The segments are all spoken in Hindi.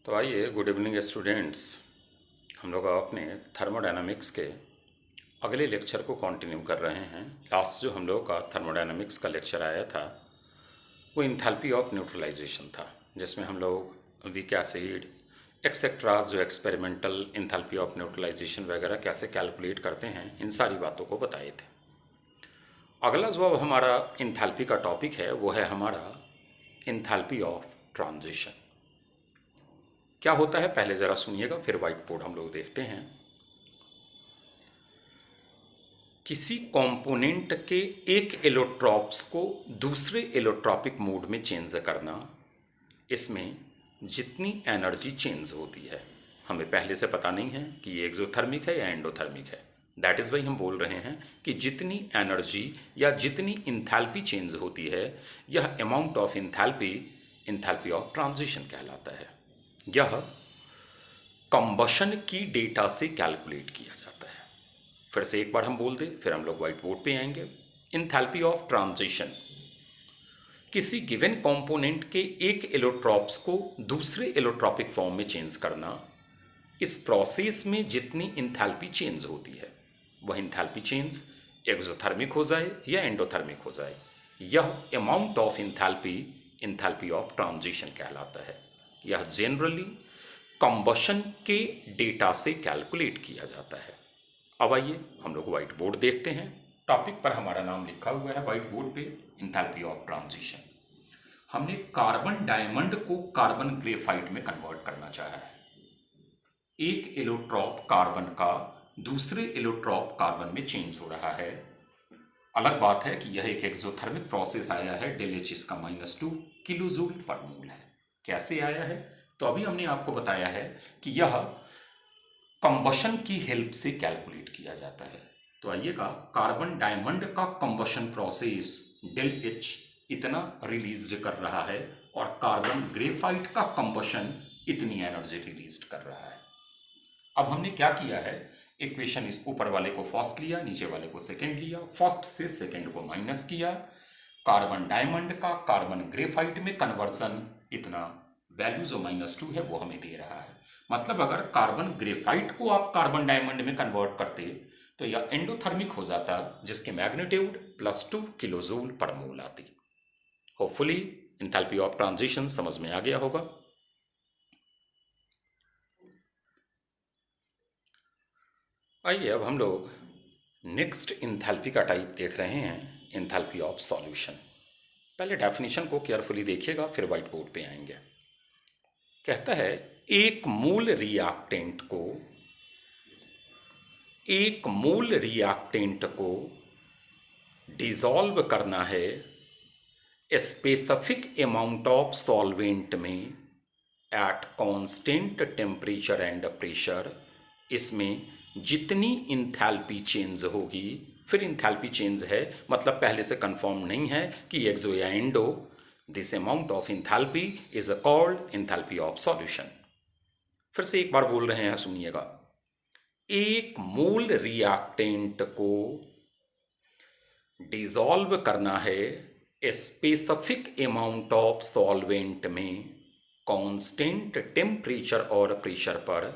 तो आइए, गुड इवनिंग स्टूडेंट्स। हम लोग अपने थर्मोडायनामिक्स के अगले लेक्चर को कंटिन्यू कर रहे हैं। लास्ट जो हम लोग का थर्मोडायनामिक्स का लेक्चर आया था वो इंथैल्पी ऑफ न्यूट्रलाइजेशन था, जिसमें हम लोग वीक एसिड एक्सेट्रा जो एक्सपेरिमेंटल इंथैल्पी ऑफ न्यूट्रलाइजेशन वगैरह कैसे कैलकुलेट करते हैं, इन सारी बातों को बताए थे। अगला जो अब हमारा इंथैल्पी का टॉपिक है वो है हमारा इंथैल्पी ऑफ ट्रांजिशन। क्या होता है पहले ज़रा सुनिएगा, फिर व्हाइट बोर्ड हम लोग देखते हैं। किसी कंपोनेंट के एक एलोट्रॉप्स को दूसरे एलोट्रॉपिक मोड में चेंज करना, इसमें जितनी एनर्जी चेंज होती है, हमें पहले से पता नहीं है कि ये एक्सोथर्मिक है या एंडोथर्मिक है। दैट इज़ वाई हम बोल रहे हैं कि जितनी एनर्जी या जितनी इंथैल्पी चेंज होती है, यह amount of enthalpy enthalpy of transition कहलाता है। यह कंबशन की डेटा से कैलकुलेट किया जाता है। फिर से एक बार हम बोल दें, फिर हम लोग व्हाइट बोर्ड पे आएंगे। इंथैल्पी ऑफ ट्रांजिशन, किसी गिवन कंपोनेंट के एक एलोट्रॉप्स को दूसरे एलोट्रॉपिक फॉर्म में चेंज करना, इस प्रोसेस में जितनी इंथैल्पी चेंज होती है, वह इंथैल्पी चेंज एक्सोथर्मिक हो जाए या एंडोथर्मिक हो जाए, यह amount of enthalpy enthalpy of transition कहलाता है। यह जनरली कंबशन के डेटा से कैलकुलेट किया जाता है। अब आइए हम लोग व्हाइट बोर्ड देखते हैं। टॉपिक पर हमारा नाम लिखा हुआ है व्हाइट बोर्ड पे, इंथैल्पी ऑफ ट्रांजिशन। हमने कार्बन डायमंड को कार्बन ग्रेफाइट में कन्वर्ट करना चाहा है। एक एलोट्रॉप कार्बन का दूसरे एलोट्रॉप कार्बन में चेंज हो रहा है। अलग बात है कि यह एक एक्सोथर्मिक प्रोसेस आया है, डेल एच इसका -2 किलो जूल पर मोल है। कैसे आया है? तो अभी हमने आपको बताया है कि यह कंबशन की हेल्प से कैलकुलेट किया जाता है। तो आइएगा, कार्बन डायमंड का कंबशन प्रोसेस डेल एच इतना रिलीज कर रहा है और कार्बन ग्रेफाइट का कंबशन इतनी एनर्जी रिलीज कर रहा है। अब हमने क्या किया है, इक्वेशन इस ऊपर वाले को फर्स्ट लिया, नीचे वाले को सेकंड लिया, फर्स्ट से सेकंड को माइनस किया। कार्बन डायमंड का कार्बन ग्रेफाइट में कन्वर्सन इतना वैल्यू जो -2 है वो हमें दे रहा है। मतलब अगर कार्बन ग्रेफाइट को आप कार्बन डायमंड में कन्वर्ट करते तो यह एंडोथर्मिक हो जाता, जिसके मैग्नीट्यूड +2 किलो जूल पर मोल आती। होपफुली इंथैल्पी ऑफ ट्रांजिशन समझ में आ गया होगा। आइए अब हम लोग नेक्स्ट इंथैल्पी का टाइप देख रहे हैं, इंथैल्पी ऑफ सॉल्यूशन। पहले डेफिनेशन को केयरफुली देखिएगा, फिर व्हाइट बोर्ड पे आएंगे। कहता है एक मूल रिएक्टेंट को डिसॉल्व करना है स्पेसिफिक अमाउंट ऑफ सॉल्वेंट में at constant temperature and pressure. इसमें जितनी इंथैल्पी चेंज होगी, फिर इंथैल्पी चेंज है मतलब पहले से कंफर्म नहीं है कि एक्सो या endo, this amount of enthalpy is called enthalpy of solution. फिर से एक बार बोल रहे हैं, सुनिएगा। एक मूल रिएक्टेंट को डिसॉल्व करना है स्पेसिफिक अमाउंट ऑफ सॉल्वेंट में कांस्टेंट टेम्परेचर और प्रेशर पर।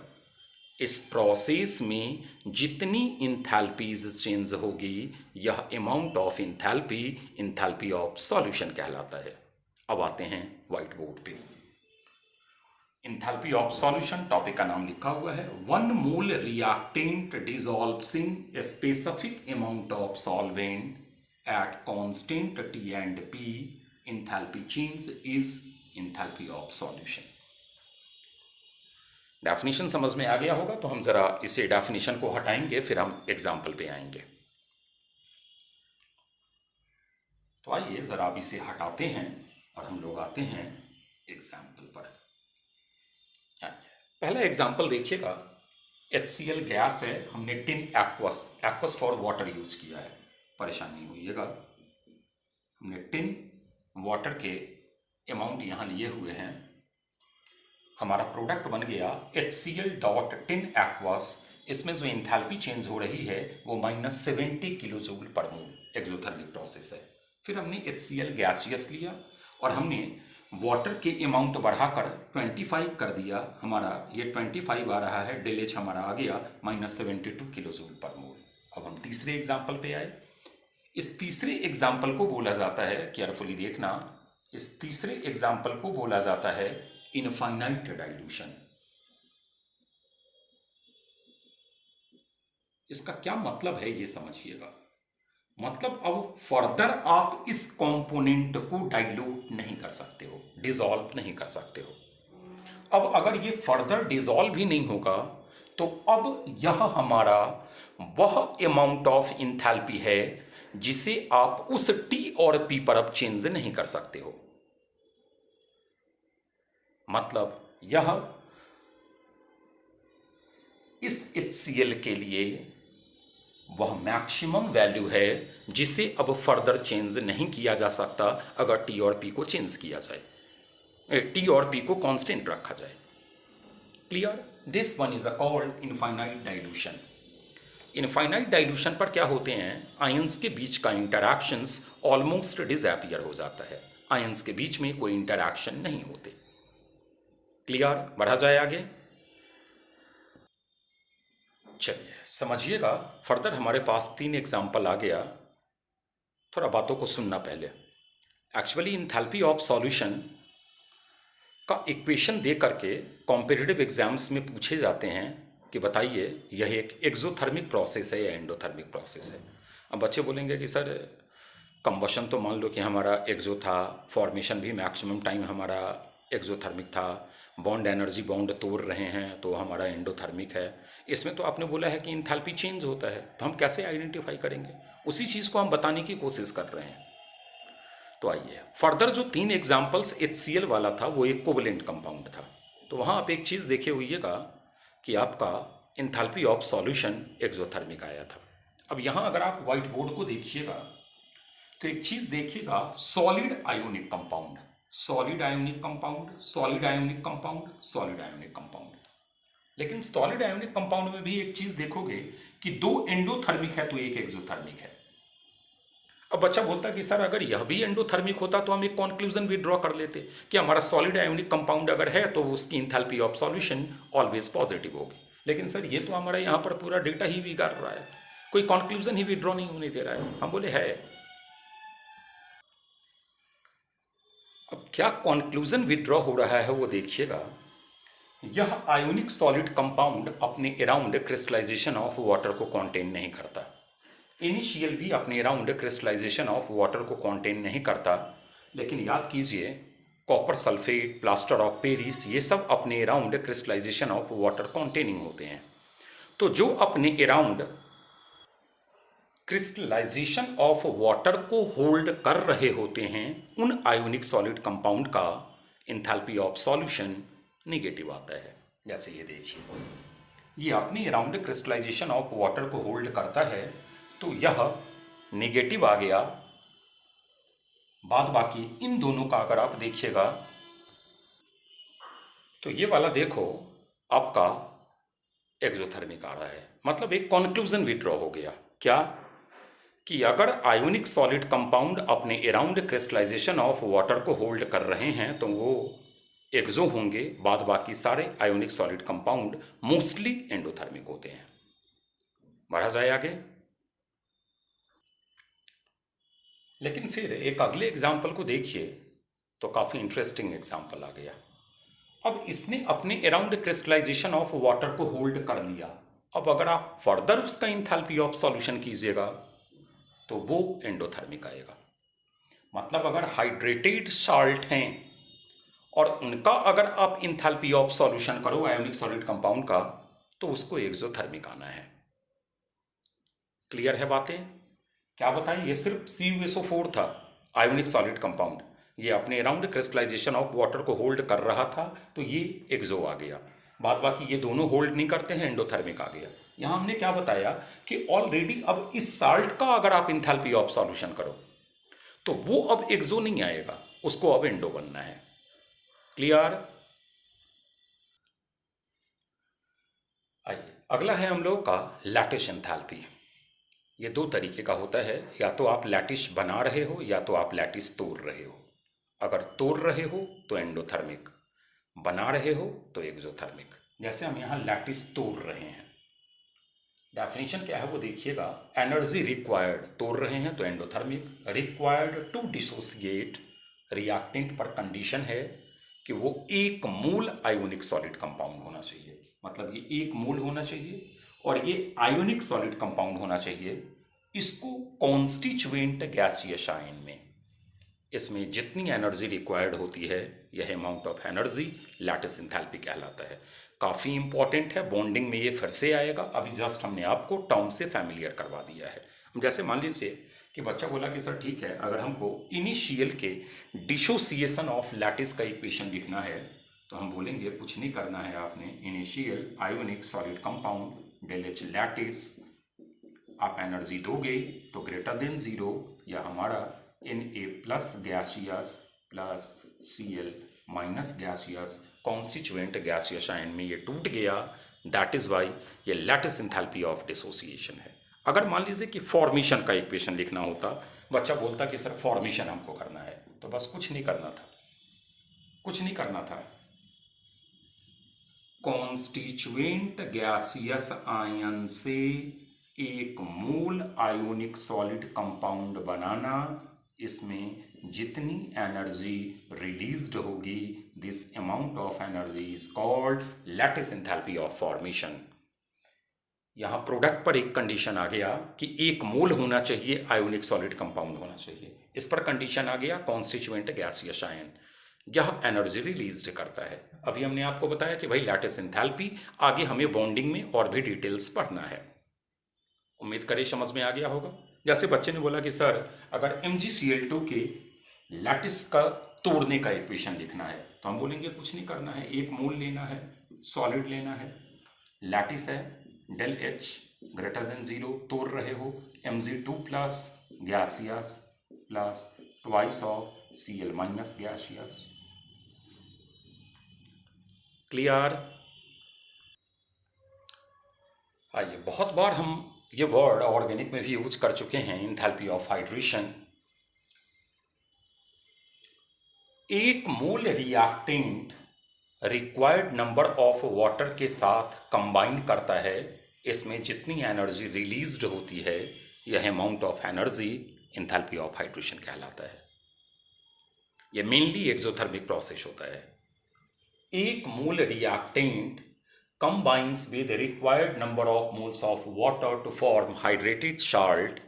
इस प्रोसेस में जितनी इंथैल्पीज चेंज होगी, यह amount of enthalpy enthalpy of solution कहलाता है। अब आते हैं व्हाइट बोर्ड पे। इंथैल्पी ऑफ सॉल्यूशन टॉपिक का नाम लिखा हुआ है। One mole reactant dissolves in specific amount of solvent at constant T and P, enthalpy change is enthalpy of solution. Definition समझ में आ गया होगा, तो हम जरा इसे डेफिनेशन को हटाएंगे, फिर हम एग्जाम्पल पे आएंगे। तो आइए जरा अब इसे हटाते हैं और हम लोग आते हैं एग्जाम्पल पर। पहला एग्जाम्पल देखिएगा। HCl गैस है, हमने tin aqueous for water use किया है। परेशानी होइएगा, हमने टिन वाटर के अमाउंट यहाँ लिए हुए हैं। हमारा प्रोडक्ट बन गया HCl.tin aqueous। इसमें जो इंथैल्पी चेंज हो रही है वो -70 किलो जूल पर मोल एक्सोथर्मिक प्रोसेस है। फिर हमने HCl गैसियस लिया और हमने वाटर के अमाउंट बढ़ाकर 25 कर दिया, हमारा ये 25 आ रहा है, डेल एच हमारा आ गया -72 किलो जूल पर मोल। अब हम तीसरे एग्जाम्पल पे आए। इस तीसरे एग्जाम्पल को बोला जाता है, केयरफुली देखना, इस तीसरे एग्जाम्पल को बोला जाता है इनफाइनाइट डाइल्यूशन। इसका क्या मतलब है ये समझिएगा। मतलब अब फर्दर आप इस कंपोनेंट को डाइल्यूट नहीं कर सकते हो, डिसॉल्व नहीं कर सकते हो। अब अगर ये फर्दर डिसॉल्व ही नहीं होगा तो अब यह हमारा वह अमाउंट ऑफ इंथैल्पी है जिसे आप उस टी और पी पर अब चेंज नहीं कर सकते हो। मतलब यह इस HCl के लिए वह मैक्सिमम वैल्यू है जिसे अब फर्दर चेंज नहीं किया जा सकता अगर टी और पी को चेंज किया जाए, टी और पी को कांस्टेंट रखा जाए। Clear? This one is called infinite dilution. Infinite dilution पर क्या होते हैं, आयंस के बीच का इंटरैक्शंस ऑलमोस्ट डिसअपीयर हो जाता है, आयंस के बीच में कोई इंटरैक्शन नहीं होते। क्लियर? बढ़ा जाए आगे। चलिए समझिएगा, फर्दर हमारे पास 3 एग्जाम्पल आ गया। थोड़ा बातों को सुनना पहले। एक्चुअली इंथैल्पी ऑफ सॉल्यूशन का इक्वेशन दे करके कॉम्पिटिटिव एग्जाम्स में पूछे जाते हैं कि बताइए यह एक एक्सोथर्मिक प्रोसेस है या एंडोथर्मिक प्रोसेस है। अब बच्चे बोलेंगे कि सर कंबशन तो मान लो कि हमारा एक्सो था, फॉर्मेशन भी मैक्सिमम टाइम हमारा एक्सोथर्मिक था, बॉन्ड एनर्जी बॉन्ड तोड़ रहे हैं तो हमारा एंडोथर्मिक है। इसमें तो आपने बोला है कि इंथैल्पी चेंज होता है, तो हम कैसे आइडेंटिफाई करेंगे? उसी चीज़ को हम बताने की कोशिश कर रहे हैं। तो आइए फर्दर जो 3 एग्जाम्पल्स HCl वाला था वो एक कोवलेंट कंपाउंड था, तो वहाँ आप एक चीज़ देखे हुईएगा कि आपका इंथैल्पी ऑफ सॉल्यूशन एक्सोथर्मिक आया था। अब यहाँ अगर आप व्हाइट बोर्ड को देखिएगा तो एक चीज़ देखिएगा, solid ionic compound, solid ionic compound, solid ionic compound, solid ionic compound. लेकिन सॉलिड आयोनिक कंपाउंड में भी एक चीज़ देखोगे कि 2 एंडोथर्मिक है तो एक एक्सोथर्मिक है। अब बच्चा बोलता कि सर अगर यह भी एंडोथर्मिक होता तो हम एक कंक्लूजन विड्रॉ कर लेते कि हमारा सॉलिड आयोनिक कंपाउंड अगर है तो उसकी enthalpy of solution always positive होगी। लेकिन सर ये तो हमारा यहाँ पर पूरा डेटा ही बिगाड़ रहा है, कोई कंक्लूजन ही विड्रॉ नहीं होने दे रहा है। हम बोले है। अब क्या कंक्लूजन विड्रॉ हो रहा है वो देखिएगा। यह आयोनिक सॉलिड कंपाउंड अपने अराउंड क्रिस्टलाइजेशन ऑफ वाटर को कंटेन नहीं करता। इनिशियल भी अपने अराउंड क्रिस्टलाइजेशन ऑफ वाटर को कंटेन नहीं करता, लेकिन याद कीजिए copper sulphate, plaster of Paris, ये सब अपने around crystallisation of water containing होते हैं। तो जो अपने अराउंड क्रिस्टलाइजेशन ऑफ वाटर को होल्ड कर रहे होते हैं उन आयोनिक सॉलिड कंपाउंड का इंथैल्पी ऑफ सॉल्यूशन नेगेटिव आता है। जैसे ये देखिए, ये अपनी अराउंड क्रिस्टलाइजेशन ऑफ वाटर को होल्ड करता है तो यह नेगेटिव आ गया। बाद बाकी इन दोनों का अगर आप देखिएगा तो ये वाला देखो आपका एक्सोथर्मिक आ रहा है। मतलब एक कंक्लूजन विड्रॉ हो गया क्या, कि अगर आयोनिक सॉलिड कंपाउंड अपने अराउंड क्रिस्टलाइजेशन ऑफ वाटर को होल्ड कर रहे हैं तो वो एक्सो होंगे, बाद बाकी सारे ionic solid compound mostly endothermic होते हैं। बढ़ा जाए आगे। लेकिन फिर एक अगले एग्जाम्पल को देखिए तो काफ़ी इंटरेस्टिंग एग्जाम्पल आ गया। अब इसने अपने अराउंड क्रिस्टलाइजेशन ऑफ वाटर को होल्ड कर लिया। अब अगर आप फर्दर उसका इंथैल्पी ऑफ सॉल्यूशन कीजिएगा तो वो एंडोथर्मिक आएगा। मतलब अगर हाइड्रेटेड साल्ट हैं और उनका अगर आप इंथैल्पी ऑफ सॉल्यूशन करो आयोनिक सॉलिड कंपाउंड का तो उसको एक्सोथर्मिक आना है। क्लियर है बातें? क्या बताएं, ये सिर्फ CuSO4 था आयोनिक सॉलिड कंपाउंड, ये अपने अराउंड क्रिस्टलाइजेशन ऑफ वाटर को होल्ड कर रहा था तो ये एक्सो आ गया। बाद बाकी ये दोनों होल्ड नहीं करते हैं, एंडोथर्मिक आ गया। यहाँ हमने क्या बताया कि ऑलरेडी अब इस साल्ट का अगर आप इंथैल्पी ऑफ सॉल्यूशन करो तो वो अब एक्सो नहीं आएगा, उसको अब एंडो बनना है। क्लियर? आइए अगला है हम लोग का लैटिस एंथैल्पी। ये 2 तरीके का होता है, या तो आप लैटिस बना रहे हो या तो आप लैटिस तोड़ रहे हो। अगर तोड़ रहे हो तो एंडोथर्मिक, बना रहे हो तो एक्सोथर्मिक। जैसे हम यहाँ लैटिस तोड़ रहे हैं, डेफिनेशन क्या है वो देखिएगा। एनर्जी रिक्वायर्ड, तोड़ रहे हैं तो endothermic, required to dissociate reactant, पर कंडीशन है कि वो एक मूल आयोनिक सॉलिड कंपाउंड होना चाहिए, मतलब ये एक मूल होना चाहिए और ये आयोनिक सॉलिड कंपाउंड होना चाहिए। इसको कॉन्स्टिट्यूएंट गैसियस आयन में, इसमें जितनी एनर्जी रिक्वायर्ड होती है यह amount of energy lattice enthalpy कहलाता है। काफ़ी इंपॉर्टेंट है, बॉन्डिंग में ये फिर से आएगा। अभी जस्ट हमने आपको टर्म से फैमिलियर करवा दिया है। जैसे मान लीजिए कि बच्चा बोला कि सर ठीक है, अगर हमको इनिशियल के डिसोसिएशन ऑफ लैटिस का इक्वेशन लिखना है तो हम बोलेंगे कुछ नहीं करना है आपने, initial ionic solid compound del H lattice, आप एनर्जी दोगे तो ग्रेटर देन जीरो, या हमारा Na plus gaseous plus Cl minus gaseous, constituent gaseous ion में ये टूट गया, दैट इज वाई ये लैटिस एंथैल्पी ऑफ डिसोसिएशन है। अगर मान लीजिए कि फॉर्मेशन का इक्वेशन लिखना होता, बच्चा बोलता कि सर फॉर्मेशन हमको करना है, तो बस कुछ नहीं करना था, कुछ नहीं करना था, कॉन्स्टिट्यूएंट गैसियस आयन से एक मूल आयोनिक सॉलिड कंपाउंड बनाना, इसमें जितनी एनर्जी रिलीज्ड होगी this amount of energy is called lattice enthalpy of formation. यहाँ प्रोडक्ट पर एक कंडीशन आ गया कि एक मोल होना चाहिए, आयोनिक सॉलिड कंपाउंड होना चाहिए, इस पर कंडीशन आ गया कॉन्स्टिट्यूएंट गैसियस आयन, यह एनर्जी रिलीज करता है। अभी हमने आपको बताया कि भाई लैटिस एंथैल्पी, आगे हमें बॉन्डिंग में और भी डिटेल्स पढ़ना है। उम्मीद करें समझ में आ गया होगा। जैसे बच्चे ने बोला कि सर अगर MgCl2 के लैटिस का तोड़ने का इक्वेशन लिखना है तो हम बोलेंगे कुछ नहीं करना है, एक मोल लेना है, सॉलिड लेना है, लैटिस है del H greater than zero, तोड़ रहे हो Mg2 plus gaseous plus twice of Cl minus gaseous. Clear? आइए, बहुत बार हम ये वर्ड ऑर्गेनिक में भी यूज कर चुके हैं, एंथैल्पी ऑफ हाइड्रेशन। एक mole reactant required number of water के साथ कंबाइन करता है, इसमें जितनी एनर्जी रिलीज्ड होती है यह amount of energy enthalpy of hydration कहलाता है। यह मेनली एक्सोथर्मिक प्रोसेस होता है। एक mole reactant combines with the required number of moles of water to form hydrated salt,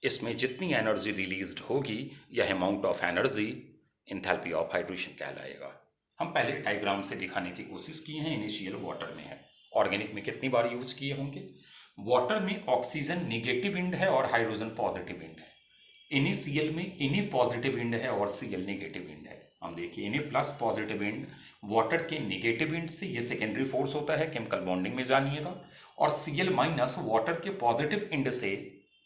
इसमें जितनी एनर्जी रिलीज्ड होगी यह amount of energy enthalpy of hydration कहलाएगा। हम पहले डायग्राम से दिखाने की कोशिश किए हैं। इनिशियल वाटर में है, ऑर्गेनिक में कितनी बार यूज किए होंगे। वाटर में ऑक्सीजन निगेटिव इंड है और हाइड्रोजन पॉजिटिव इंड है। इनिशियल में Na पॉजिटिव इंड है और Cl नेगेटिव इंड है। हम देखिए Na plus positive end water के नेगेटिव इंड से, ये सेकेंडरी फोर्स होता है, केमिकल बॉन्डिंग में जानिएगा, और Cl माइनस वाटर के पॉजिटिव इंड से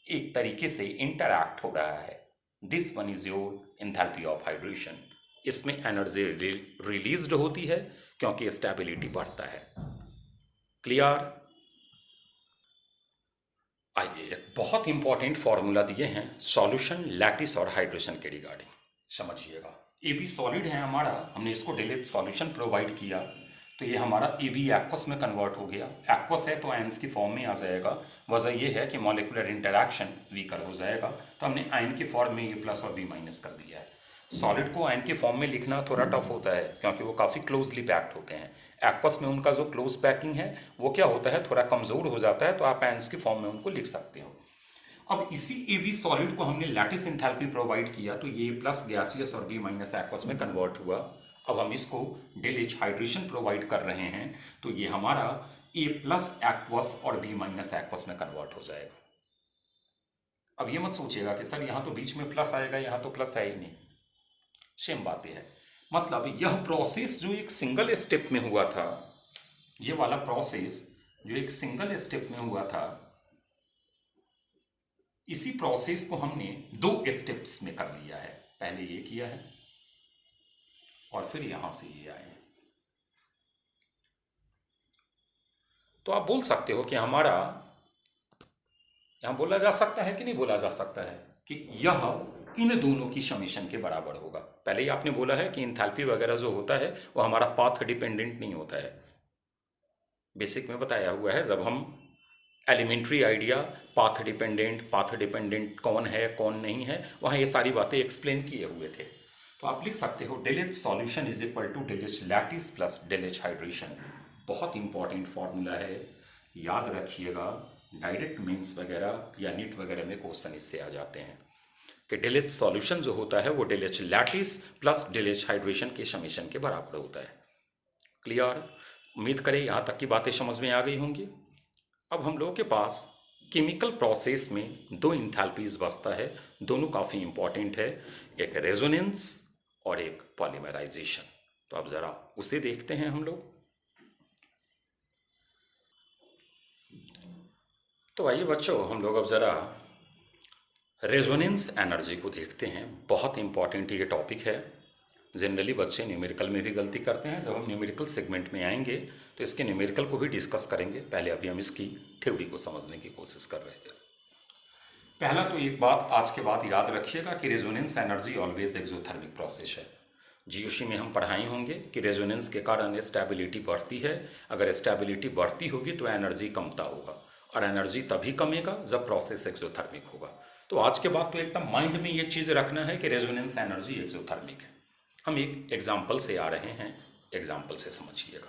एक तरीके से इंटरैक्ट हो रहा है। This one is your enthalpy of hydration. इसमें एनर्जी रिलीज्ड होती है क्योंकि स्टेबिलिटी बढ़ता है। क्लियर? आइए, एक बहुत इंपॉर्टेंट फॉर्मूला दिए हैं सॉल्यूशन लैटिस और हाइड्रेशन के रिगार्डिंग, समझिएगा। ए बी सॉलिड है हमारा, हमने इसको डेली सॉल्यूशन प्रोवाइड किया तो ये हमारा ए बी एक्वस में कन्वर्ट हो गया। एक्वस है तो आयंस की फॉर्म में आ जाएगा। वजह ये है कि मॉलिक्यूलर इंटरैक्शन वीकर हो जाएगा, तो हमने आयन की फॉर्म में ए प्लस और बी माइनस कर दिया है। सॉलिड को आयन की फॉर्म में लिखना थोड़ा टफ होता है क्योंकि वो काफ़ी क्लोजली पैक्ड होते हैं। एक्वस में उनका जो क्लोज पैकिंग है वो क्या होता है, थोड़ा कमज़ोर हो जाता है, तो आप आयंस की फॉर्म में उनको लिख सकते हो। अब इसी ए बी सॉलिड को हमने लैटिस एंथैल्पी प्रोवाइड किया तो ये प्लस गैसियस और बी माइनस एक्वस में कन्वर्ट हुआ। अब हम इसको डेल एच हाइड्रेशन प्रोवाइड कर रहे हैं तो ये हमारा ए प्लस एक्वस और बी माइनस एक्वस में कन्वर्ट हो जाएगा। अब ये मत सोचिएगा कि सर यहाँ तो बीच में प्लस आएगा, यहाँ तो प्लस है ही नहीं, सेम बात है। मतलब यह प्रोसेस जो एक सिंगल स्टेप में हुआ था, ये वाला प्रोसेस जो एक सिंगल स्टेप में हुआ था, इसी प्रोसेस को हमने 2 स्टेप्स में कर लिया है। पहले ये किया है और फिर यहां से ये आए। तो आप बोल सकते हो कि हमारा यहां बोला जा सकता है कि नहीं बोला जा सकता है कि यह इन दोनों की समेशन के बराबर होगा। पहले ही आपने बोला है कि इंथैल्पी वगैरह जो होता है वो हमारा पाथ डिपेंडेंट नहीं होता है, बेसिक में बताया हुआ है। जब हम एलिमेंट्री आइडिया पाथ डिपेंडेंट कौन है कौन नहीं है, वहाँ ये सारी बातें एक्सप्लेन किए हुए थे। तो आप लिख सकते हो del H solution is equal to del H lattice plus del H hydration. बहुत इंपॉर्टेंट फॉर्मूला है, याद रखिएगा। डायरेक्ट मेंस वगैरह या नीट वगैरह में क्वेश्चन इससे आ जाते हैं कि डेल एच सॉल्यूशन जो होता है वो del H lattice plus del H hydration के समेशन के बराबर होता है। क्लियर? उम्मीद करें यहाँ तक की बातें समझ में आ गई होंगी। अब हम लोगों के पास केमिकल प्रोसेस में दो इंथैल्पीज बसता है, दोनों काफ़ी इंपॉर्टेंट है, एक रेजोनेंस और एक पॉलीमराइजेशन। तो अब ज़रा उसे देखते हैं हम लोग। तो आइए बच्चों, हम लोग अब ज़रा रेजोनेंस एनर्जी को देखते हैं। बहुत इंपॉर्टेंट ये टॉपिक है। जनरली बच्चे न्यूमेरिकल में भी गलती करते हैं। जब हम न्यूमेरिकल सेगमेंट में आएंगे तो इसके न्यूमेरिकल को भी डिस्कस करेंगे। पहले अभी हम इसकी थ्योरी को समझने की कोशिश कर रहे हैं। पहला तो एक बात आज के बाद याद रखिएगा कि resonance energy always exothermic process है। जीओसी में हम पढ़ाए होंगे कि रेजोनेंस के कारण स्टेबिलिटी बढ़ती है। अगर स्टेबिलिटी बढ़ती होगी तो एनर्जी कमता होगा, और एनर्जी तभी कमेगा जब प्रोसेस एक्सोथर्मिक होगा। तो आज के बाद तो एकदम माइंड में ये चीज़ रखना है कि रेजोनेंस एनर्जी एक्सोथर्मिक है। हम एक एग्जाम्पल से आ रहे हैं, एग्जाम्पल से समझिएगा।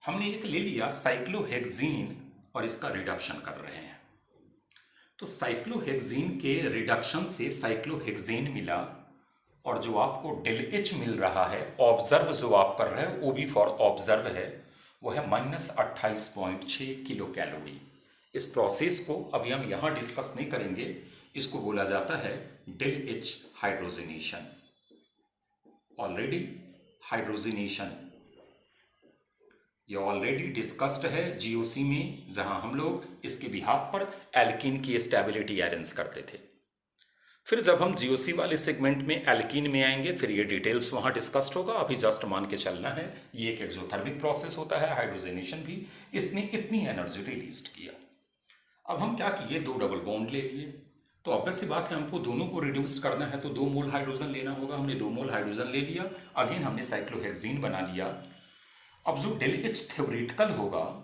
हमने एक ले लिया साइक्लोहेक्सीन और इसका रिडक्शन कर रहे हैं। तो साइक्लोहेक्सीन के रिडक्शन से साइक्लोहेक्सेन मिला, और जो आपको डेल एच मिल रहा है, ऑब्जर्व जो आप कर रहे हैं, ओ बी फॉर ऑब्जर्व है, वो है -28.6 किलो कैलोरी। इस प्रोसेस को अभी हम यहाँ डिस्कस नहीं करेंगे, इसको बोला जाता है del H hydrogenation. Already hydrogenation ये ऑलरेडी डिस्कस्ड है जीओसी में, जहां हम लोग इसके बिहाफ पर एल्कीन की स्टेबिलिटी अरेंज करते थे। फिर जब हम जीओसी वाले सेगमेंट में एल्कीन में आएंगे, फिर ये डिटेल्स वहां डिस्कस्ड होगा। अभी जस्ट मान के चलना है ये एक एक्सोथर्मिक प्रोसेस होता है, हाइड्रोजनेशन भी। इसने इतनी एनर्जी रिलीज किया। अब हम क्या किए, दो डबल बॉन्ड ले लिए। तो ऑब्वियस सी बात है, हमको दोनों को रिड्यूस करना है, तो 2 मोल हाइड्रोजन लेना होगा। हमने 2 मोल हाइड्रोजन ले लिया। अगेन हमने साइक्लोहेक्सीन बना लिया। अब जो डेल एच थ्योरेटिकल होगा,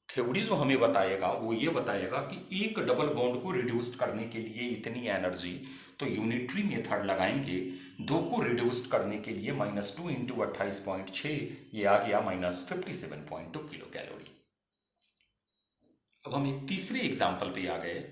थ्योरी जो हमें बताएगा वो ये बताएगा कि एक डबल बॉन्ड को रिड्यूस करने के लिए इतनी एनर्जी, तो यूनिटरी मेथड लगाएंगे। 2 को रिड्यूस करने के लिए -2 × 28.6, ये आ गया -57.2 किलो कैलोरी। अब हम एक तीसरे एग्जाम्पल पे आ गए।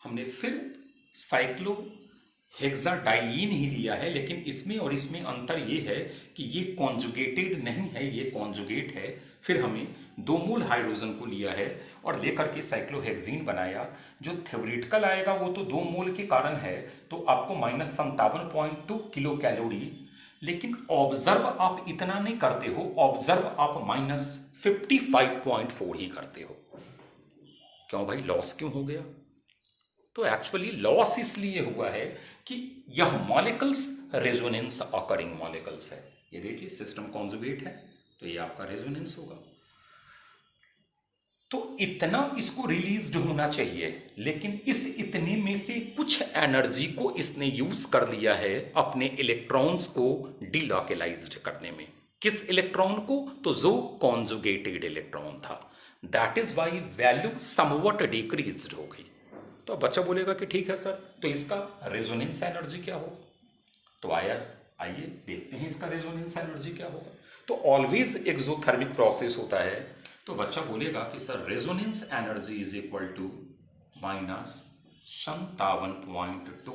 हमने फिर साइक्लोहेक्साडाइईन ही लिया है, लेकिन इसमें और इसमें अंतर ये है कि ये कॉन्जुगेटेड नहीं है, ये कॉन्जुगेट है। फिर हमें 2 मोल हाइड्रोजन को लिया है और लेकर के साइक्लोहेक्सीन बनाया। जो थ्योरेटिकल आएगा वो तो 2 मोल के कारण है, तो आपको -57.2 किलो कैलोरी। लेकिन ऑब्जर्व आप इतना नहीं करते हो, ऑब्जर्व आप -55.4 ही करते हो। क्यों भाई, लॉस क्यों हो गया? तो एक्चुअली लॉस इसलिए हुआ है कि यह मॉलिक्यूल्स रेजोनेंस ऑकरिंग मॉलिक्यूल्स है। ये देखिए सिस्टम कॉन्जुगेट है, तो ये आपका रेजोनेंस होगा। तो इतना इसको रिलीज्ड होना चाहिए, लेकिन इस इतने में से कुछ एनर्जी को इसने यूज कर लिया है अपने इलेक्ट्रॉन्स को डिलॉकेलाइज्ड करने में। किस इलेक्ट्रॉन को? तो जो कॉन्जुगेटेड इलेक्ट्रॉन था। That is why value somewhat decreased हो गई। तो बच्चा बोलेगा कि ठीक है सर, तो इसका रेजोनेंस एनर्जी क्या होगा? तो आइए देखते हैं इसका रेजोनेंस एनर्जी क्या होगा। तो ऑलवेज एक्सोथर्मिक प्रोसेस होता है, तो बच्चा बोलेगा कि sir resonance energy is equal to -57.2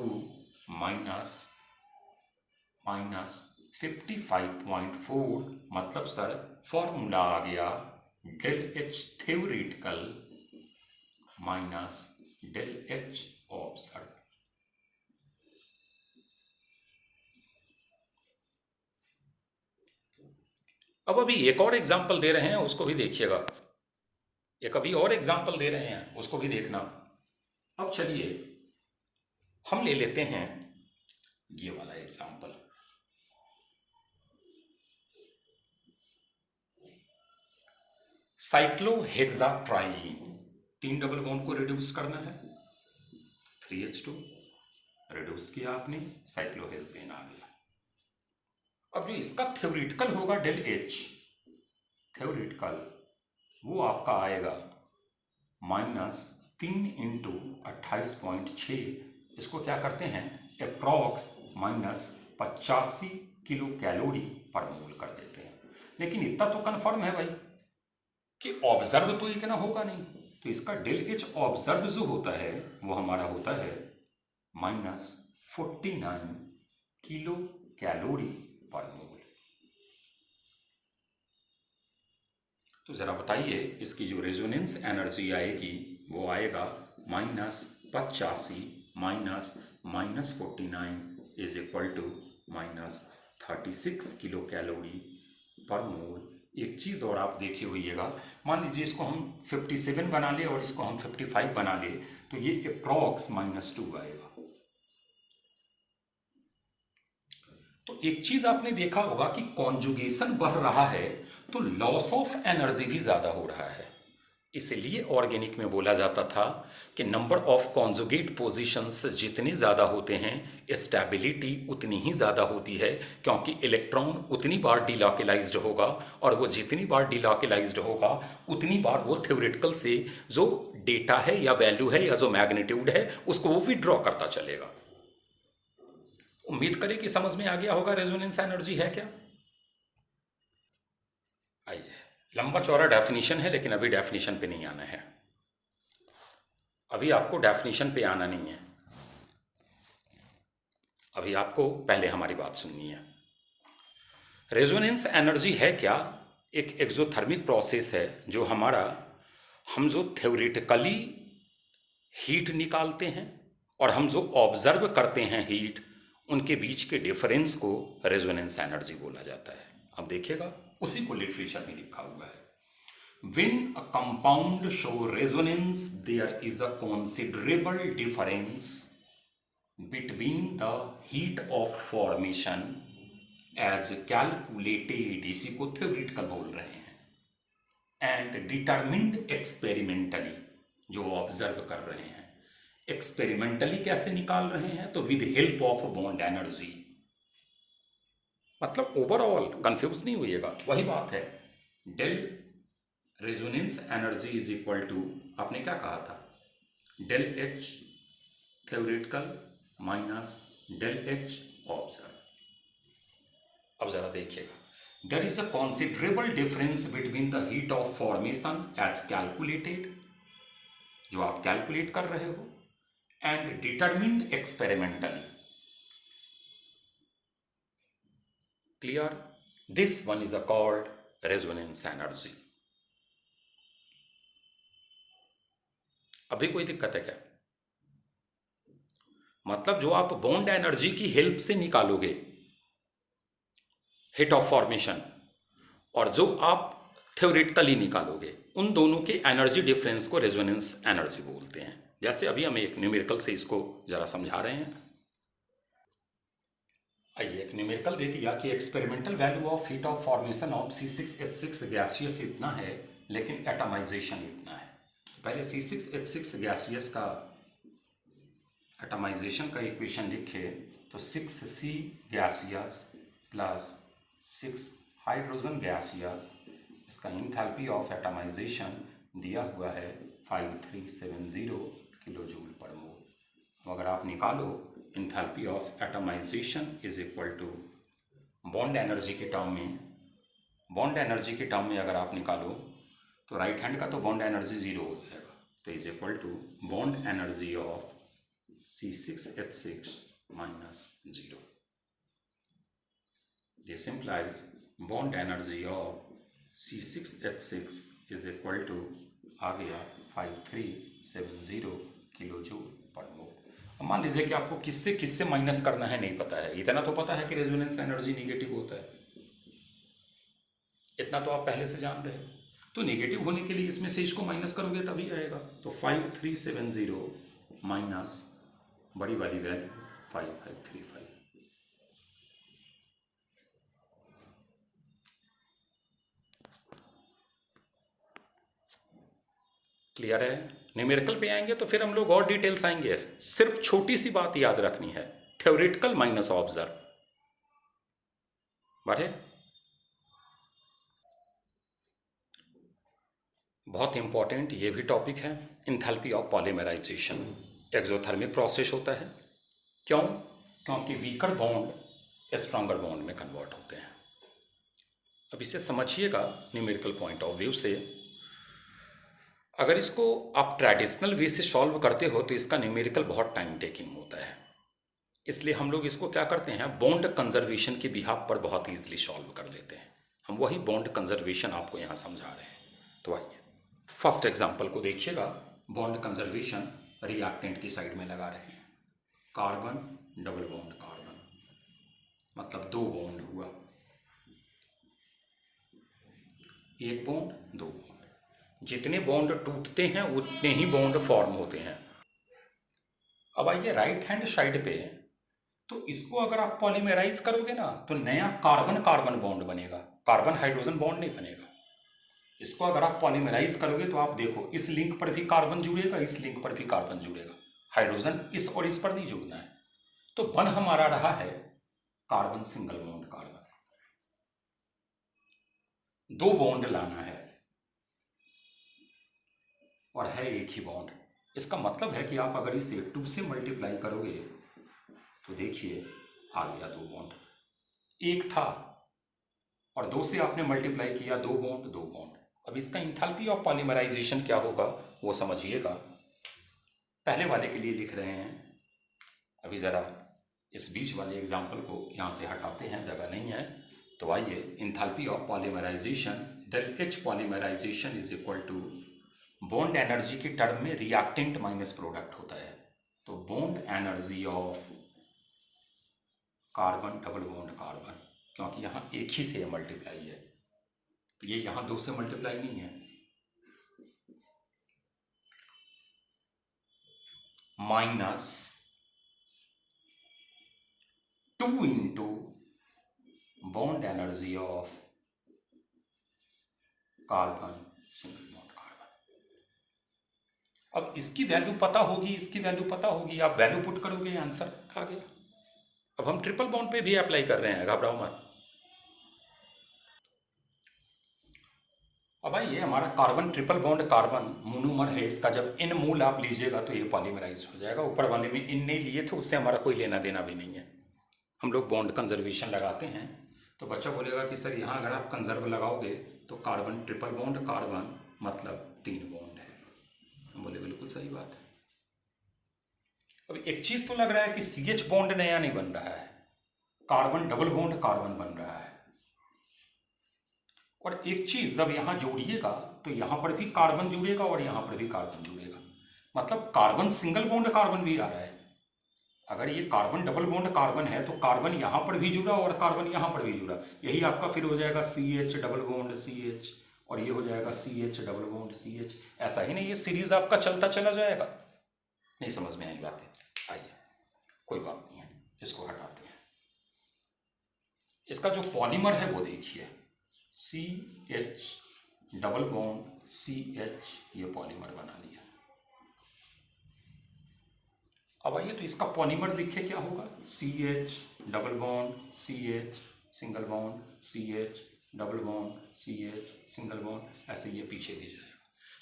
-55.4। मतलब सर फॉर्मूला आ गया del H theoretical minus del H observe. अब अभी एक और एग्जाम्पल दे रहे हैं, उसको भी देखिएगा। एक अभी और एग्जाम्पल दे रहे हैं, उसको भी देखना। अब चलिए हम ले लेते हैं ये वाला एग्जाम्पल। साइक्लोहेक्साट्राईन, 3 डबल बॉन्ड को रिड्यूस करना है, 3H2 रिड्यूस किया आपने, साइक्लोहेक्सेन आ गया। अब जो इसका थ्योरेटिकल होगा डेल एच, थ्योरेटिकल वो आपका आएगा -3 इंटू 28.6, इसको क्या करते हैं अप्रॉक्स -85 किलो कैलोरी पर मोल कर देते हैं। लेकिन इतना तो कन्फर्म है भाई कि ऑब्जर्व तो इतना होगा नहीं, तो इसका डेल एच ऑब्जर्व जो होता है वो हमारा होता है -49 किलो कैलोरी पर मोल। तो जरा बताइए इसकी जो रेजोनेंस एनर्जी आएगी वो आएगा -85 -49 is equal to -36 kilocalorie per mole. एक चीज़ और आप देखे होइएगा, मान लीजिए इसको हम 57 बना ले और इसको हम 55 बना ले, तो ये अप्रॉक्स -2 आएगा। तो एक चीज आपने देखा होगा कि कॉन्जुगेशन बढ़ रहा है तो लॉस ऑफ एनर्जी भी ज्यादा हो रहा है। इसलिए ऑर्गेनिक में बोला जाता था कि नंबर ऑफ कॉन्जुगेट पोजीशंस जितने ज़्यादा होते हैं स्टेबिलिटी उतनी ही ज़्यादा होती है, क्योंकि इलेक्ट्रॉन उतनी बार डिलॉकेलाइज्ड होगा और वो जितनी बार डिलॉकेलाइज्ड होगा उतनी बार वो थ्योरेटिकल से जो डेटा है या वैल्यू है या जो मैग्नीट्यूड है उसको वो विड्रॉ करता चलेगा। उम्मीद करें कि समझ में आ गया होगा रेजोनेंस एनर्जी है क्या। आइए, लंबा चौड़ा डेफिनेशन है लेकिन अभी डेफिनेशन पे नहीं आना है, अभी आपको डेफिनेशन पे आना नहीं है, अभी आपको पहले हमारी बात सुननी है। रेजोनेंस एनर्जी है क्या? एक एक्सोथर्मिक प्रोसेस है जो हम जो थ्योरेटिकली हीट निकालते हैं और हम जो ऑब्जर्व करते हैं हीट, उनके बीच के डिफरेंस को रेजोनेंस एनर्जी बोला जाता है। अब देखिएगा उसी को लिटरेचर में लिखा हुआ है, when a compound show resonance there is a considerable difference between the heat of formation as calculated, इसी को theoretical बोल रहे हैं, and determined experimentally, जो ऑब्जर्व कर रहे हैं एक्सपेरिमेंटली कैसे निकाल रहे हैं, तो with help of bond energy. मतलब ओवरऑल कंफ्यूज नहीं होइएगा, वही बात है, del resonance energy is equal to, आपने क्या कहा था, del H theoretical minus del H observe. अब जरा देखिएगा, there is a considerable difference between the heat of formation as calculated, जो आप कैलकुलेट कर रहे हो, and determined experimentally. Clear? This one is called resonance energy. अभी कोई दिक्कत है क्या? मतलब जो आप बॉन्ड एनर्जी की हेल्प से निकालोगे हीट ऑफ फॉर्मेशन और जो आप थ्योरेटिकली निकालोगे, उन दोनों के एनर्जी डिफरेंस को रेजोनेंस एनर्जी बोलते हैं। जैसे अभी हम एक न्यूमेरिकल से इसको जरा समझा रहे हैं। आइए, एक न्यूमेरिकल दे दिया कि experimental value of heat of formation of C6H6 gaseous इतना है लेकिन एटमाइजेशन इतना है। पहले C6H6 गैसियस का एटमाइजेशन का इक्वेशन लिखे तो 6C gaseous plus 6 hydrogen gaseous, इसका इंथैल्पी ऑफ एटमाइजेशन दिया हुआ है 5370 किलो जूल पर मोल। अगर आप निकालो enthalpy of atomisation is equal to bond energy के टर्म में, बॉन्ड एनर्जी के टर्म में अगर आप निकालो तो राइट हैंड का तो बॉन्ड एनर्जी 0 हो जाएगा, तो is equal to bond energy of C6H6 minus 0. This implies bond energy of C6H6 is equal to आ गया 5370 किलो जूल पर मोल। अब मान लीजिए कि आपको किससे किससे माइनस करना है नहीं पता है, इतना तो पता है कि रेजोनेंस एनर्जी निगेटिव होता है, इतना तो आप पहले से जान रहे हो। तो नेगेटिव होने के लिए इसमें से इसको माइनस करोगे तभी आएगा, तो 5370 माइनस बड़ी वाली वैल्यू 5535। क्लियर है? न्यूमेरिकल पे आएंगे तो फिर हम लोग और डिटेल्स आएंगे। सिर्फ छोटी सी बात याद रखनी है, थ्योरेटिकल माइनस ऑब्जर्व। बढ़े। बहुत इंपॉर्टेंट ये भी टॉपिक है, enthalpy of polymerisation. Exothermic process होता है। क्यों? क्योंकि वीकर बॉन्ड स्ट्रॉन्गर बॉन्ड में कन्वर्ट होते हैं। अब इसे समझिएगा न्यूमेरिकल पॉइंट ऑफ व्यू से। अगर इसको आप ट्रेडिशनल वे से सॉल्व करते हो तो इसका न्यूमेरिकल बहुत टाइम टेकिंग होता है। इसलिए हम लोग इसको क्या करते हैं, बॉन्ड कंजर्वेशन के बिहाफ पर बहुत ईजिली सॉल्व कर लेते हैं। हम वही बॉन्ड कंजर्वेशन आपको यहाँ समझा रहे हैं। तो आइए फर्स्ट एग्जांपल को देखिएगा। बॉन्ड कंजर्वेशन रिएक्टेंट की साइड में लगा रहे हैं। कार्बन डबल बॉन्ड कार्बन, मतलब दो बॉन्ड हुआ, एक बॉन्ड दो बॉन्ड। जितने बॉन्ड टूटते हैं उतने ही बॉन्ड फॉर्म होते हैं। अब आइए राइट हैंड साइड पे, तो इसको अगर आप पॉलीमराइज करोगे ना तो नया कार्बन कार्बन बॉन्ड बनेगा, कार्बन हाइड्रोजन बॉन्ड नहीं बनेगा। इसको अगर आप पॉलीमराइज करोगे तो आप देखो इस लिंक पर भी कार्बन जुड़ेगा, इस लिंक पर भी कार्बन जुड़ेगा, हाइड्रोजन इस और इस पर नहीं जुड़ना है। तो बन हमारा रहा है कार्बन सिंगल बॉन्ड कार्बन। दो बॉन्ड लाना है और है एक ही बॉन्ड। इसका मतलब है कि आप अगर इसे 2 से मल्टीप्लाई करोगे तो देखिए आ गया दो बॉन्ड। एक था और 2 से आपने मल्टीप्लाई किया, दो बॉन्ड दो बॉन्ड। अब इसका इंथैल्पी ऑफ पॉलीमराइजेशन क्या होगा वो समझिएगा। पहले वाले के लिए लिख रहे हैं। अभी ज़रा इस बीच वाले एग्जाम्पल को यहाँ से हटाते हैं, जगह नहीं है। तो आइए, enthalpy of polymerisation del H polymerisation is equal to bond energy के टर्म में रिएक्टेंट माइनस प्रोडक्ट होता है। तो bond energy of carbon double bond carbon, क्योंकि यहाँ एक ही से मल्टीप्लाई है, ये यहाँ 2 से मल्टीप्लाई नहीं है, minus 2 into bond energy of carbon single bond carbon. अब इसकी वैल्यू पता होगी, इसकी वैल्यू पता होगी, आप वैल्यू पुट करोगे आंसर आ गया। अब हम ट्रिपल बॉन्ड पे भी अप्लाई कर रहे हैं, घबराओ मत। अब भाई ये हमारा carbon triple bond carbon monomer है, इसका जब इन मूल आप लीजिएगा तो ये पॉलीमराइज हो जाएगा। ऊपर वाले में इन नहीं लिए थे, उससे हमारा कोई लेना देना भी नहीं है। हम लोग बॉन्ड कंजर्वेशन लगाते हैं तो बच्चा बोलेगा कि सर यहाँ अगर आप कंजर्व लगाओगे तो कार्बन ट्रिपल बॉन्ड कार्बन मतलब 3 बॉन्ड है। हम बोले बिल्कुल सही बात है। अब एक चीज़ तो लग रहा है कि CH बॉन्ड नया नहीं बन रहा है, कार्बन डबल बॉन्ड कार्बन बन रहा है। और एक चीज जब यहां जोड़िएगा तो यहां पर भी कार्बन जुड़ेगा और यहां पर भी कार्बन जुड़ेगा, मतलब कार्बन सिंगल बॉन्ड कार्बन भी आ रहा है। अगर ये कार्बन डबल बॉन्ड कार्बन है तो कार्बन यहां पर भी जुड़ा और कार्बन यहां पर भी जुड़ा, यही आपका फिर हो जाएगा CH डबल बॉन्ड CH, और ये हो जाएगा CH डबल बॉन्ड CH। ऐसा ही नहीं, ये सीरीज आपका चलता चला जाएगा। नहीं समझ में आई बात है? आइए कोई बात नहीं है, इसको हटाते हैं। इसका जो पॉलीमर है वो देखिए, CH डबल बॉन्ड CH, ये पॉलीमर बना लिया। अब आइए तो इसका पॉलीमर लिखे क्या होगा, CH double bond CH single bond CH double bond CH single bond, ऐसे ये पीछे भी जाएगा।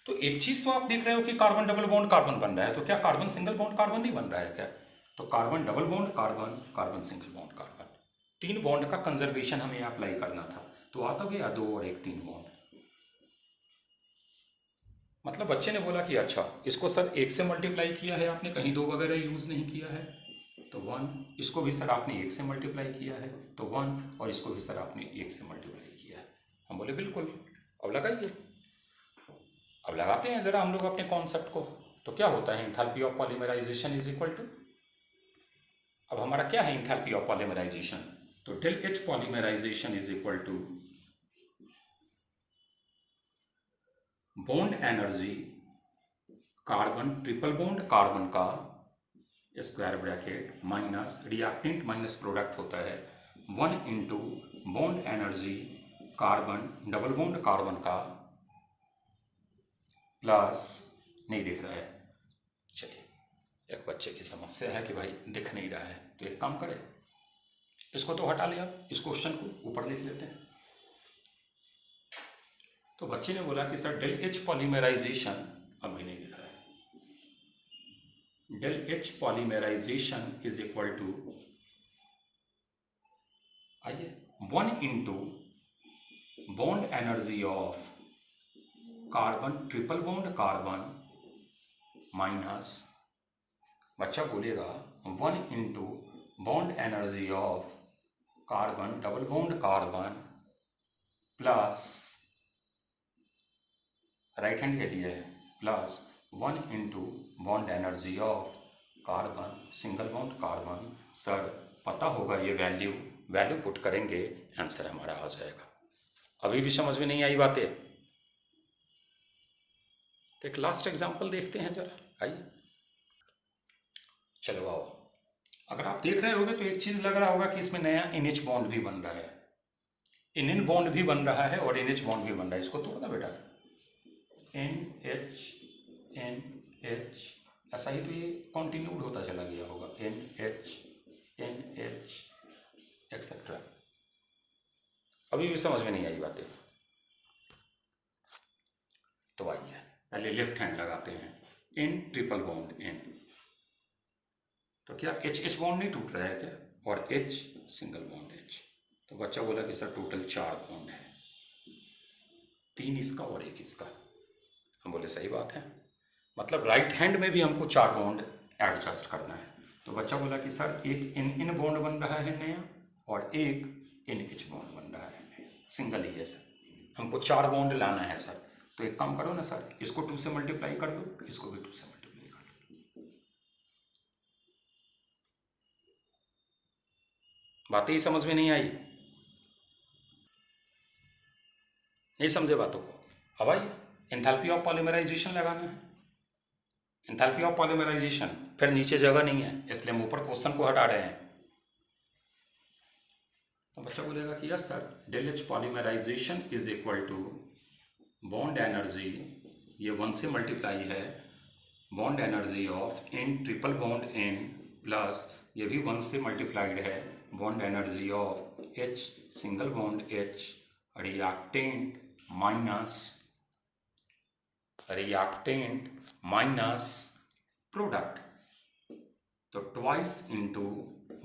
तो एक चीज तो आप देख रहे हो कि कार्बन डबल बॉन्ड कार्बन बन रहा है, तो क्या कार्बन सिंगल बॉन्ड कार्बन नहीं बन रहा है क्या? तो carbon double bond carbon, carbon single bond carbon, 3 bond का कंजर्वेशन हमें अप्लाई करना था, तो आता गया 2 और 1 3 बॉन्ड। मतलब बच्चे ने बोला कि अच्छा इसको सर 1 से मल्टीप्लाई किया है आपने, कहीं 2 वगैरह यूज़ नहीं किया है, तो 1। इसको भी सर आपने 1 से मल्टीप्लाई किया है तो 1, और इसको भी सर आपने 1 से मल्टीप्लाई किया है। हम बोले बिल्कुल। अब लगाइए, अब लगाते हैं ज़रा हम लोग अपने कॉन्सेप्ट को। तो क्या होता है, enthalpy of polymerisation is equal to, अब हमारा क्या है एंथैल्पी ऑफ पॉलीमराइजेशन, तो del H polymerisation is equal to bond energy carbon triple bond carbon का square bracket minus reactant minus product होता है 1 into bond energy carbon double bond carbon का प्लस नहीं दिख रहा है। चलिए, एक बच्चे की समस्या है कि भाई दिख नहीं रहा है, तो एक काम करें, इसको तो हटा लिया, इस क्वेश्चन को ऊपर लिख लेते हैं। तो बच्चे ने बोला कि सर डेल एच पॉलीमराइजेशन, अभी नहीं दिख रहा है, del H polymerisation is equal to, आइए, 1 into bond energy of carbon, triple bond carbon minus, बच्चा बोलेगा 1 into bond energy of carbon, double bond carbon plus, right hand के लिए plus 1 into bond energy of carbon, single bond carbon. Sir पता होगा ये वैल्यू पुट करेंगे, आंसर हमारा आ जाएगा। अभी भी समझ में नहीं आई बातें? तो एक लास्ट एग्जांपल देखते हैं जरा, आइए। चलो आओ, अगर आप देख रहे होगे तो एक चीज लग रहा होगा कि इसमें नया NH बॉन्ड भी बन रहा है, NN बॉन्ड भी बन रहा है और NH बॉन्ड भी बन रहा है। इसको तोड़ना बेटा, NH NH, ऐसा ही तो ये कॉन्टिन्यूड होता चला गया होगा, NH NH एक्सेट्रा। अभी भी समझ में नहीं आई बातें? तो आइए पहले लेफ्ट हैंड लगाते हैं, N ट्रिपल बॉन्ड N, तो क्या H बॉन्ड नहीं टूट रहा है क्या, और H सिंगल बॉन्ड H। तो बच्चा बोला कि सर टोटल 4 बॉन्ड है, 3 इसका और 1 इसका। हम बोले सही बात है, मतलब राइट हैंड में भी हमको 4 बॉन्ड एडजस्ट करना है। तो बच्चा बोला कि सर एक इन बॉन्ड बन रहा है नया और एक NH बॉन्ड बन रहा है, सिंगल ही है सर, हमको 4 बॉन्ड लाना है सर। तो एक काम करो ना सर, इसको 2 से मल्टीप्लाई कर दो, इसको भी 2 से मल्टीप्लाई कर दो। बातें ही समझ में नहीं आई? नहीं समझे बातों को? अब आइए, एंथैल्पी ऑफ पॉलीमराइजेशन लगाना है, एंथैल्पी ऑफ पॉलीमराइजेशन। फिर नीचे जगह नहीं है, इसलिए हम ऊपर क्वेश्चन को हटा रहे हैं। तो बच्चा बोलेगा कि yes sir, del H polymerisation is equal to bond energy, ये 1 से मल्टीप्लाई है, bond energy of N triple bond N plus, ये भी 1 से मल्टीप्लाइड है, bond energy of H single bond H reactant minus product. तो twice into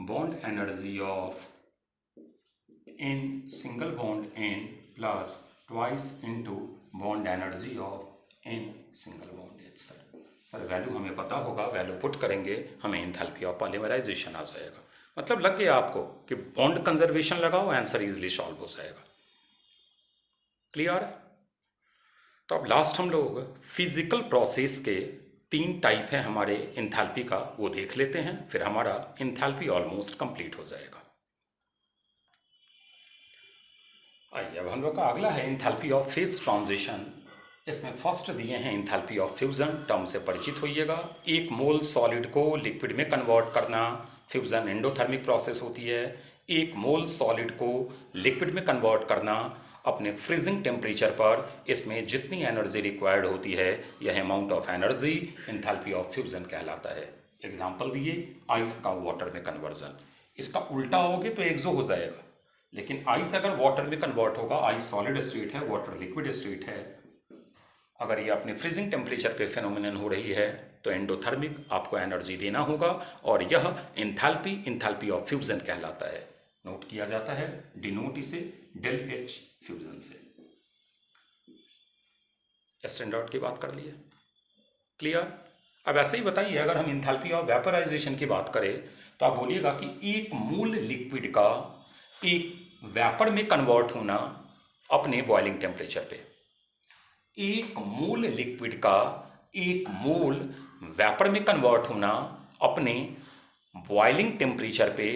bond energy of N single bond N plus twice into bond energy of N single bond H। Sir value हमें पता होगा, वैल्यू पुट करेंगे, हमें एंथैल्पी ऑफ पॉलीमराइजेशन आ जाएगा। मतलब लग गया आपको कि बॉन्ड कंजर्वेशन लगाओ, आंसर इजीली सॉल्व हो जाएगा। क्लियर? तो अब लास्ट हम लोग फिजिकल प्रोसेस के 3 टाइप हैं हमारे एंथैल्पी का, वो देख लेते हैं, फिर हमारा एंथैल्पी ऑलमोस्ट कंप्लीट हो जाएगा। आइए अब हम लोग का अगला है एंथैल्पी ऑफ फेज ट्रांजिशन। इसमें फर्स्ट दिए हैं एंथैल्पी ऑफ फ्यूजन, टर्म से परिचित होइएगा। 1 मोल सॉलिड को लिक्विड में कन्वर्ट करना, फ्यूजन एंडोथर्मिक प्रोसेस होती है। 1 मोल सॉलिड को लिक्विड में कन्वर्ट करना अपने फ्रीजिंग टेम्परेचर पर, इसमें जितनी एनर्जी रिक्वायर्ड होती है, यह amount of energy enthalpy of fusion कहलाता है। एग्जाम्पल दिए, आइस का वाटर में कन्वर्जन। इसका उल्टा होगे तो एक्सो हो जाएगा, लेकिन आइस अगर वाटर में कन्वर्ट होगा, आइस सॉलिड स्टेट है, वाटर लिक्विड स्टेट है, अगर ये अपने फ्रीजिंग टेम्परेचर पे फेनोमेनन हो रही है तो एंडोथर्मिक आपको एनर्जी देना होगा, और यह एंथैल्पी ऑफ फ्यूजन कहलाता है। नोट किया जाता है, डिनोट इसे डेल एच फ्यूजन से। स्टैंडर्ड की बात कर लिए, क्लियर? अब ऐसे ही बताइए, अगर हम एंथैल्पी ऑफ वेपराइजेशन की बात करें तो आप बोलिएगा कि 1 मोल लिक्विड का एक वेपर में कन्वर्ट होना अपने बॉइलिंग टेम्परेचर पे, 1 मोल लिक्विड का 1 मोल वेपर में कन्वर्ट होना अपने बॉइलिंग टेम्परेचर पे,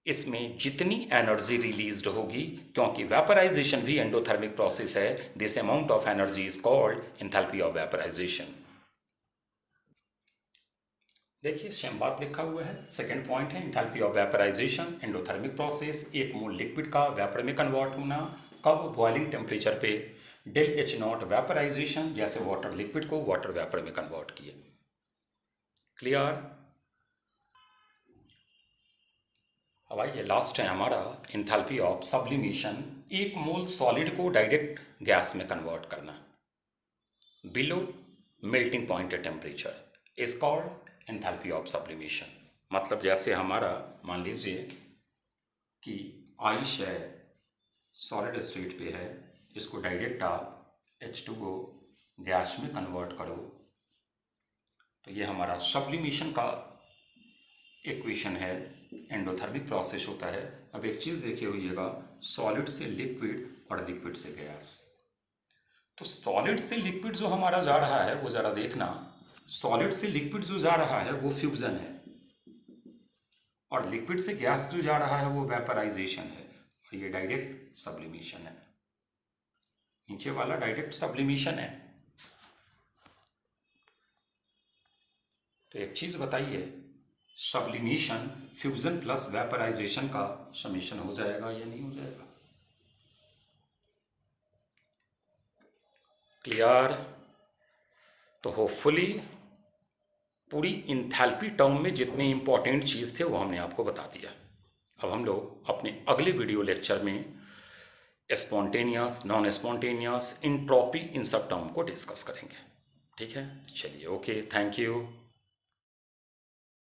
इसमें जितनी एनर्जी रिलीज्ड होगी, क्योंकि वेपराइजेशन भी एंडोथर्मिक प्रोसेस है, this amount of energy is called enthalpy of vaporisation. देखिए सेम बात लिखा हुआ है। सेकंड पॉइंट है enthalpy of vaporisation, endothermic process, 1 mole liquid का वेपर में कन्वर्ट होना, कब? बॉइलिंग टेम्परेचर पे। डेल एच नॉट वेपराइजेशन, जैसे वाटर लिक्विड को वाटर वेपर में कन्वर्ट किए। क्लियर? अब आइए लास्ट है हमारा एंथैल्पी ऑफ सब्लिमेशन। एक मोल सॉलिड को डायरेक्ट गैस में कन्वर्ट करना below melting point temperature is called enthalpy of sublimation. मतलब जैसे हमारा मान लीजिए कि आइस है, सॉलिड स्टेट पे है, इसको डायरेक्ट आप H2O गैस में कन्वर्ट करो तो ये हमारा सब्लिमेशन का इक्वेशन है, एंडोथर्मिक प्रोसेस होता है। अब एक चीज़ देखिए होइएगा, सॉलिड से लिक्विड और लिक्विड से गैस। तो सॉलिड से लिक्विड जो हमारा जा रहा है वो ज़रा देखना, सॉलिड से लिक्विड जो जा रहा है वो फ्यूजन है और लिक्विड से गैस जो जा रहा है वो वेपराइजेशन है और ये डायरेक्ट सब्लिमेशन है। नीचे वाला डायरेक्ट सब्लिमेशन है। तो एक चीज़ बताइए, सब्लिमेशन फ्यूजन प्लस वेपराइजेशन का समेशन हो जाएगा या नहीं हो जाएगा? क्लियर? तो होपफुली पूरी इंथैल्पी टर्म में जितने इंपॉर्टेंट चीज़ थे वो हमने आपको बता दिया। अब हम लोग अपने अगले वीडियो लेक्चर में स्पॉन्टेनियस, नॉन स्पॉन्टेनियस, इंट्रोपी, इन सब टर्म को डिस्कस करेंगे। ठीक है, चलिए, ओके, थैंक यू।